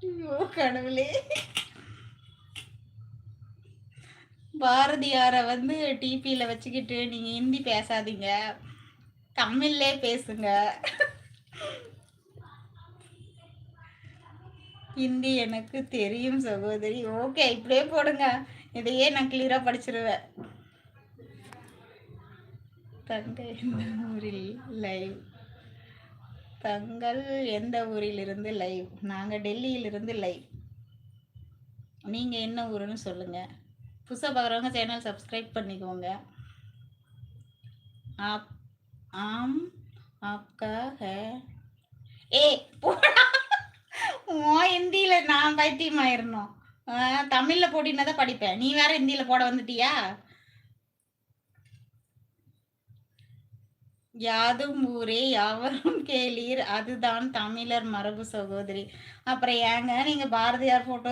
ஐயோ கடவுளே! பாரதியார வந்து டிபில வச்சுக்கிட்டு நீங்க ஹிந்தி பேசாதீங்க. தமிழ்லே பேசுங்க. ஹிந்தி எனக்கு தெரியும் சகோதரி. ஓகே இப்படியே போடுங்க. இதையே நான் கிளியரா படிச்சுருவேன். தங்கை எந்த ஊரில் லைவ்? தங்கள் எந்த ஊரிலிருந்து லைவ்? நாங்க டெல்லியிலிருந்து லைவ். நீங்க என்ன ஊருன்னு சொல்லுங்க. புதுசா பார்க்குறவங்க சேனல் சப்ஸ்கிரைப் பண்ணிக்கோங்க. ஆப் ஆம் ஆப்கா ஹே ஏய் போடா. உன் ஹிந்தியில நான் பைத்தியமாயிரணும். தமிழ்ல போட்டின்னா தான் படிப்பேன். நீ வேற ஹிந்தியில போட வந்துட்டியா? யாதும் ஊரே யாவரும் கேளீர் அதுதான் தமிழர் மரபு சகோதரி. அப்புறம் ஏங்க நீங்க பாரதியார் போட்டோ